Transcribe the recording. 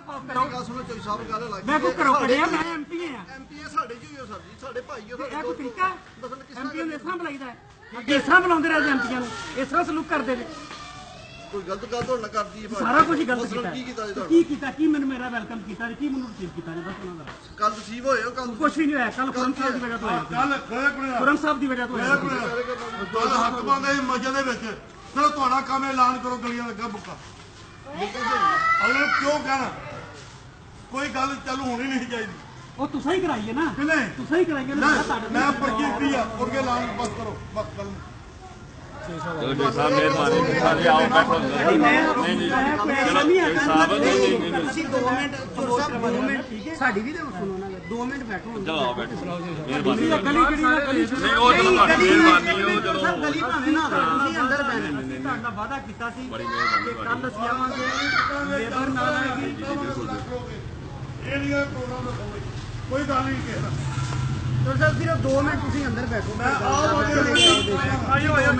ਗੱਲ ਸੁਣੋ ਚੋਈ ਸਾਹਿਬ ਗੱਲ ਲੱਗ ਮੈਂ ਕੋ ਕਰੋ ਕੜਿਆ ਮੈਂ ਐਮਪੀ ਆ ਐਮਪੀ ਸਾਡੇ ਜੀ ਹੋ ਸਰ ਜੀ ਸਾਡੇ ਭਾਈ ਹੋ ਇਹ ਕੋਈ ਤਰੀਕਾ ਦੱਸਣ ਕਿਸ ਐਮਪੀ ਨੂੰ ਇਸ ਤਰ੍ਹਾਂ ਬੁਲਾਈਦਾ ਅੱਗੇ ਇਸ ਤਰ੍ਹਾਂ ਬੁਲਾਉਂਦੇ ਰਹੇ ਐਮਪੀਆਂ ਨੂੰ ਇਸ ਤਰ੍ਹਾਂ ਸਲੂਕ ਕਰਦੇ ਨੇ ਕੋਈ ਗਲਤ ਗੱਲ ਤੁਹਾਡੇ ਨਾਲ ਕਰਦੀ ਹੈ ਸਾਰਾ ਕੁਝ ਹੀ ਗਲਤ ਕੀਤਾ ਕੀ ਕੀਤਾ ਜੀ ਤੁਹਾਡਾ ਕੀ ਕੀਤਾ ਕੀ ਮੈਨੂੰ ਮੇਰਾ ਵੈਲਕਮ ਕੀਤਾ ਕੀ ਮੈਨੂੰ ਰਿਸੀਵ ਕੀਤਾ ਜੀ ਬਸ ਉਹਨਾਂ ਦਾ ਕੱਲ ਰਿਸੀਵ ਹੋਏ ਹੋ ਕੱਲ ਕੁਝ ਵੀ ਨਹੀਂ ਹੋਇਆ ਕੱਲ ਖੁਰਮ ਸਾਹਿਬ ਦੀ ਵਜ੍ਹਾ ਤੋਂ ਹੋਇਆ ਕੱਲ ਖੜੇ ਕੋਲੇ ਖੁਰਮ ਸਾਹਿਬ ਦੀ ਵਜ੍ਹਾ ਤੋਂ ਹੋਇਆ ਤੁਹਾਡਾ ਹੱਕ ਪਾਉਂਦੇ ਸੀ ਮਸਜਿਦ ਦੇ ਵਿੱਚ ਚਲੋ ਤੁਹਾਡਾ ਕੰਮ ਐਲਾਨ ਕਰੋ ਗਲੀਆਂ ਲੱਗਾ ਬੁੱਕਾ ਅਗਲੇ ਕਿਉਂ ਕਹਿਣਾ ਕੋਈ ਗੱਲ ਚਾਲੂ ਹੋਣੀ ਨਹੀਂ ਚਾਹੀਦੀ ਉਹ ਤੁਸੀਂ ਹੀ ਕਰਾਈਏ ਨਾ ਕਿਨੇ ਤੁਸੀਂ ਹੀ ਕਰਾਈਏ ਨਾ ਮੈਂ ਪ੍ਰਕਿਰਤੀ ਆ ਉਹਦੇ ਐਲਾਨ ਬਸ ਕਰੋ ਬਸ ਗੱਲ ਜੋ ਸਾਹਿਬ ਮਿਹਰਬਾਨੀ ਸਾਰੇ ਆਓ ਬੈਠੋ ਨਹੀਂ ਨਹੀਂ ਸਾਹਿਬ ਤੁਸੀਂ 2 ਮਿੰਟ 2 ਮਿੰਟ ਸਾਡੀ ਵੀ ਤਾਂ ਸੁਣੋ ਨਾ 2 ਮਿੰਟ ਬੈਠੋ ਚਲੋ ਆਓ ਬੈਠੋ ਮਿਹਰਬਾਨੀ ਗਲੀ ਕਿਹੜੀ ਨਾ ਗਲੀ ਨਹੀਂ ਉਹ ਚਲੋ ਤੁਹਾਡੀ ਮਿਹਰਬਾਨੀ ਉਹ ਚਲੋ ਸਭ ਗਲੀ ਭਾਵੇਂ ਨਾ ਤੁਸੀਂ ਅੰਦਰ ਬੈਠੋ ਤੁਹਾਡਾ ਵਾਅਦਾ ਕੀਤਾ ਸੀ ਬੜੀ ਮਿਹਰਬਾਨੀ ਕਿ ਕੱਲ ਅਸੀਂ ਆਵਾਂਗੇ ਲੇਬਰ ਨਾਲ ਆਏਗੀ ਇਹ ਨਹੀਂ ਪ੍ਰੋਗਰਾਮ ਕੋਈ ਗੱਲ ਨਹੀਂ ਕਿਹਾ ਸਰ ਸਿਰਫ 2 ਮਿੰਟ ਤੁਸੀਂ ਅੰਦਰ ਬੈਠੋ ਮੈਂ ਆਓ